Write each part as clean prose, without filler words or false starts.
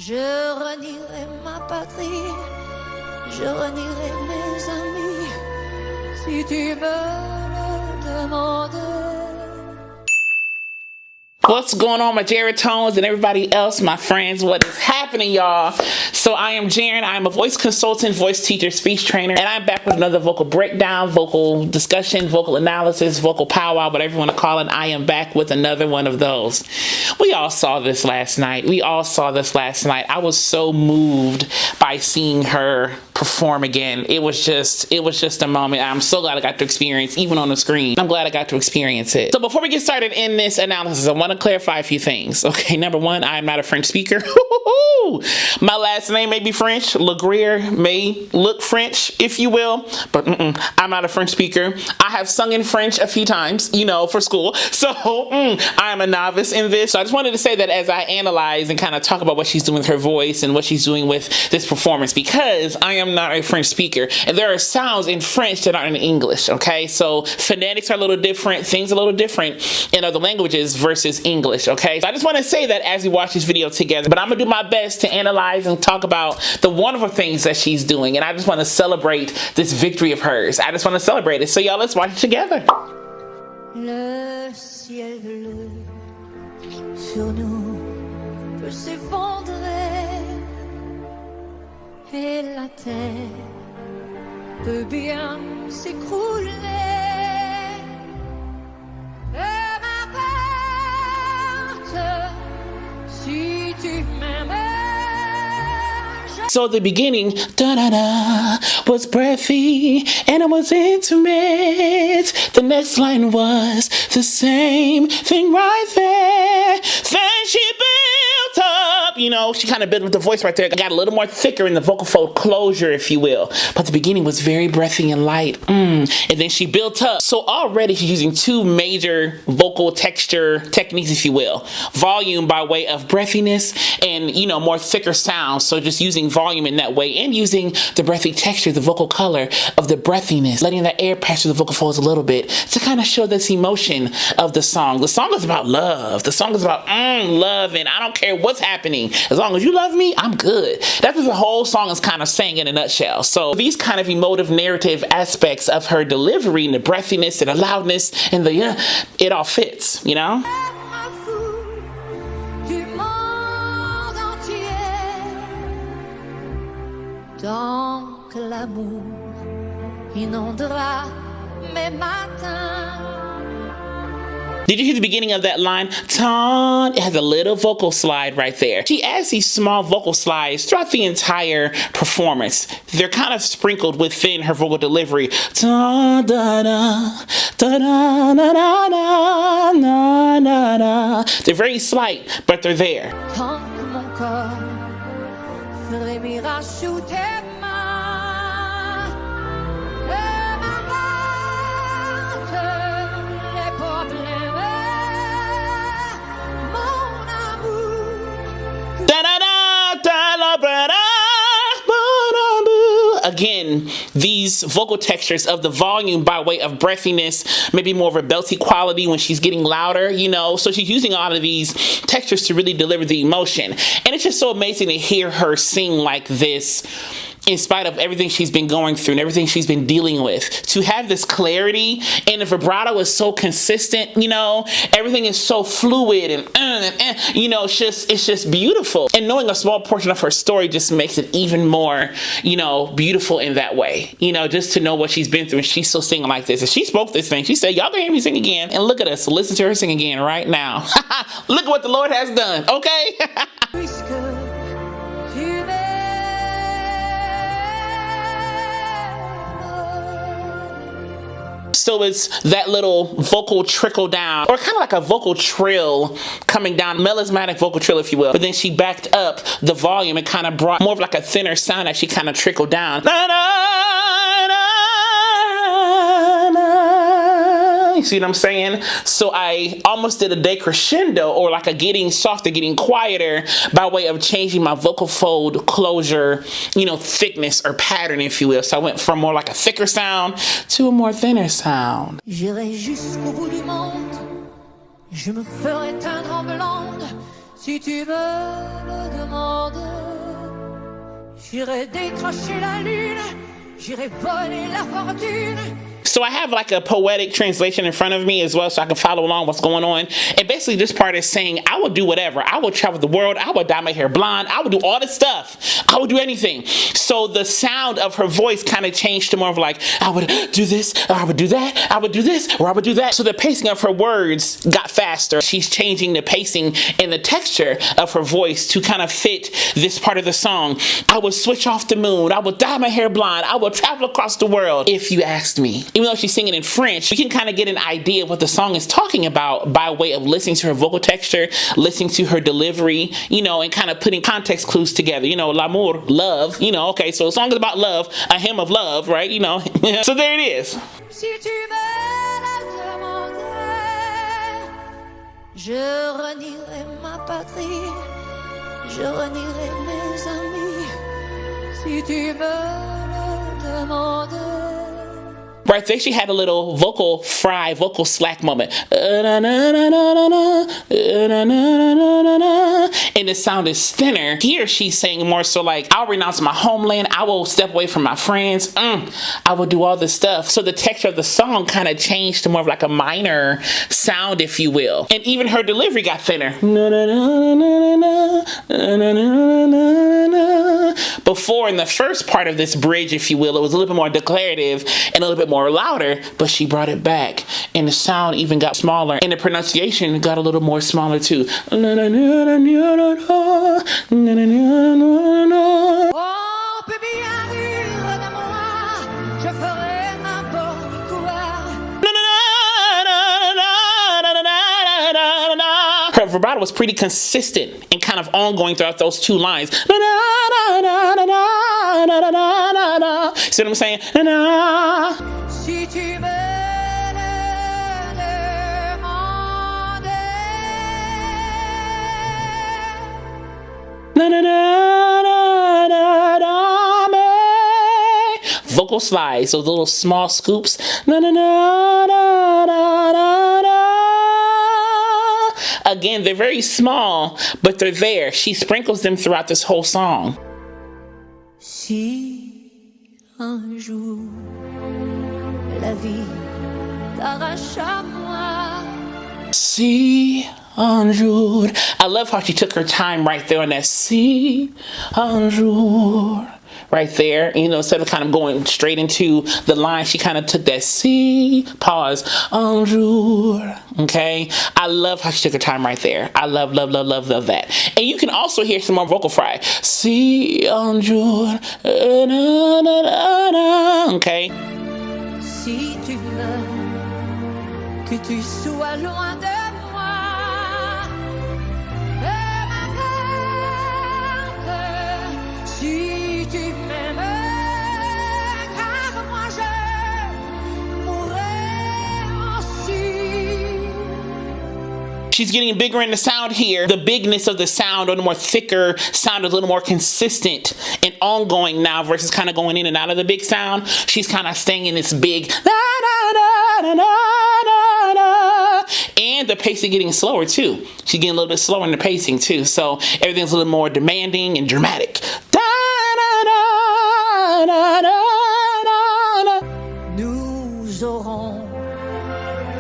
Je renierai ma patrie, je renierai mes amis, si tu me le demandais. What's going on, my Jaratones and everybody else, my friends? What is happening, y'all? So I am Jaren. I am a voice consultant, voice teacher, speech trainer, and I'm back with another vocal breakdown, vocal discussion, vocal analysis, vocal powwow, whatever you want to call it. I am back with another one of those. We all saw this last night. I was so moved by seeing her perform again. It was just a moment. I'm so glad I got to experience, even on the screen. I'm glad I got to experience it. So before we get started in this analysis, I want to clarify a few things. Okay, number one, I am not a French speaker. My last name may be French. LeGrier may look French, if you will, but I'm not a French speaker. I have sung in French a few times, you know, for school. So I am a novice in this. So I just wanted to say that as I analyze and kind of talk about what she's doing with her voice and what she's doing with this performance, because I am not a French speaker and there are sounds in French that aren't in English. Okay, so phonetics are a little different, things a little different in other languages versus English. Okay, so I just want to say that as we watch this video together, but I'm gonna do my best to analyze and talk about the wonderful things that she's doing, and I just want to celebrate this victory of hers. I just want to celebrate it. So y'all, let's watch it together. Le ciel bleu sur nous peut s'effondrer et la terre peut bien s'écrouler. Si tu m'aimes. So at the beginning, da-da-da, was breathy and it was intimate. The next line was the same thing right there. Then she built up, you know, she kind of built up the voice right there. Got a little more thicker in the vocal fold closure, if you will. But the beginning was very breathy and light. And then she built up. So already she's using two major vocal texture techniques, if you will. Volume by way of breathiness and, you know, more thicker sounds. So just using volume in that way and using the breathy texture, the vocal color of the breathiness, letting that air pass through the vocal folds a little bit to kind of show this emotion of the song. The song is about love. The song is about love, and I don't care what's happening. As long as you love me, I'm good. That's what the whole song is kind of saying in a nutshell. So these kind of emotive narrative aspects of her delivery and the breathiness and the loudness and the it all fits, you know? Tant que l'amour inondera mes matins. Did you hear the beginning of that line? Ton, it has a little vocal slide right there. She adds these small vocal slides throughout the entire performance. They're kind of sprinkled within her vocal delivery. Ton, da, da, da, da, da, da, da, da, da. They're very slight, but they're there. Tant que mon corps frémira sous tes mains, et m'importe les problèmes, mon amour. Da da da da da da da. Again, these vocal textures of the volume by way of breathiness, maybe more of a belty quality when she's getting louder, you know, so she's using a lot of these textures to really deliver the emotion. And it's just so amazing to hear her sing like this in spite of everything she's been going through and everything she's been dealing with. To have this clarity, and the vibrato is so consistent, you know, everything is so fluid and you know, it's just beautiful. And knowing a small portion of her story just makes it even more, you know, beautiful in that way. You know, just to know what she's been through and she's still singing like this. And she spoke this thing. She said, y'all can hear me sing again. And look at us. Listen to her sing again right now. Look at what the Lord has done, okay? So it's that little vocal trickle down, or kind of like a vocal trill coming down, melismatic vocal trill, if you will. But then she backed up the volume and kind of brought more of like a thinner sound that she kind of trickled down. Na, na, na, na. You see what I'm saying? So I almost did a decrescendo, or like a getting softer, getting quieter by way of changing my vocal fold closure, you know, thickness or pattern, if you will. So I went from more like a thicker sound to a more thinner sound. J'irai jusqu'au bout du monde, je me ferai teindre en blonde, Si tu me le demandes, j'irai décrocher la lune, j'irai voler la fortune. So I have like a poetic translation in front of me as well so I can follow along what's going on. And basically this part is saying, I will do whatever. I will travel the world. I will dye my hair blonde. I will do all this stuff. I will do anything. So the sound of her voice kind of changed to more of like, I would do this, or I would do that, I would do this, or I would do that. So the pacing of her words got faster. She's changing the pacing and the texture of her voice to kind of fit this part of the song. I will switch off the moon. I will dye my hair blonde. I will travel across the world if you asked me. Even though she's singing in French, we can kind of get an idea of what the song is talking about by way of listening to her vocal texture, listening to her delivery, you know, and kind of putting context clues together. You know, l'amour, love, you know, okay, so the song is about love, a hymn of love, right? You know, so there it is. Si tu me le demandais, je renierai ma patrie, je renierai mes amis. Si tu me le demandais. Right there, she had a little vocal fry, vocal slack moment. And the sound is thinner. Here she's saying more so like, I'll renounce my homeland. I will step away from my friends. I will do all this stuff. So the texture of the song kind of changed to more of like a minor sound, if you will. And even her delivery got thinner. Before, in the first part of this bridge, if you will, it was a little bit more declarative and a little bit more louder, but she brought it back. And the sound even got smaller. And the pronunciation got a little more smaller too. Oh, baby, arrive à moi, je ferai n'importe quoi. Her vibrato was pretty consistent and kind of ongoing throughout those two lines. See what I'm saying? Si tu me le demandais. Vocal slides, those little small scoops. Again, they're very small, but they're there. She sprinkles them throughout this whole song. Si un jour la vie t'arrache à moi. Si un jour. I love how she took her time right there on that si un jour. Right there, you know, instead of kind of going straight into the line, she kind of took that si, pause, un jour, okay? I love how she took her time right there. I love that. And you can also hear some more vocal fry. Si un jour, okay? Si tu veux que tu sois loin de moi, m'importe si tu m'aimes, car moi je mourrai aussi. She's getting bigger in the sound here. The bigness of the sound, or the more thicker sound, is a little more consistent and ongoing now versus kind of going in and out of the big sound. She's kind of staying in this big and the pace is getting slower too. She's getting a little bit slower in the pacing too. So everything's a little more demanding and dramatic. Nous aurons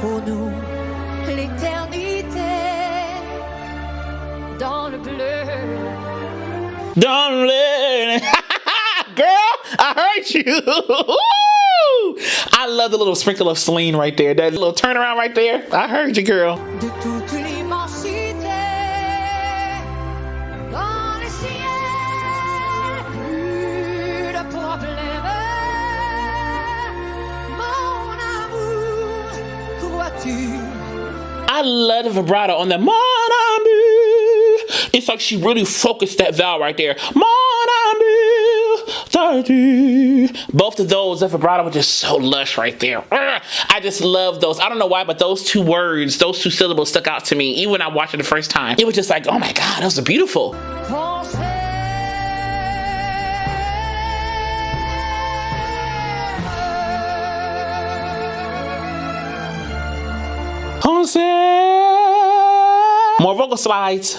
pour nous l'éternité dans le bleu. Don't let girl, I heard you. I love the little sprinkle of Celine right there. That little turnaround right there. I heard you, girl. De toute l'immensité dans le ciel, plus de problème. Mon amour, crois-tu? I love the vibrato on the mon amour. It's like she really focused that vowel right there. Mon amour, both of those, that vibrato was just so lush right there. I just love those. I don't know why, but those two words, those two syllables stuck out to me. Even when I watched it the first time, it was just like, oh my God, those are beautiful. More vocal slides.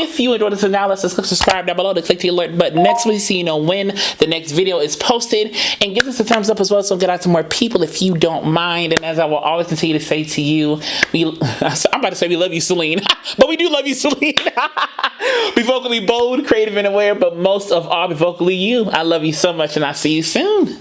if you enjoyed this analysis, click subscribe down below to click the alert button next week so you know when the next video is posted. And give us a thumbs up as well so we'll get out to more people if you don't mind. And as I will always continue to say to you, I'm about to say we love you, Celine. But we do love you, Celine. Be vocally bold, creative, and aware, but most of all, be vocally you. I love you so much, and I'll see you soon.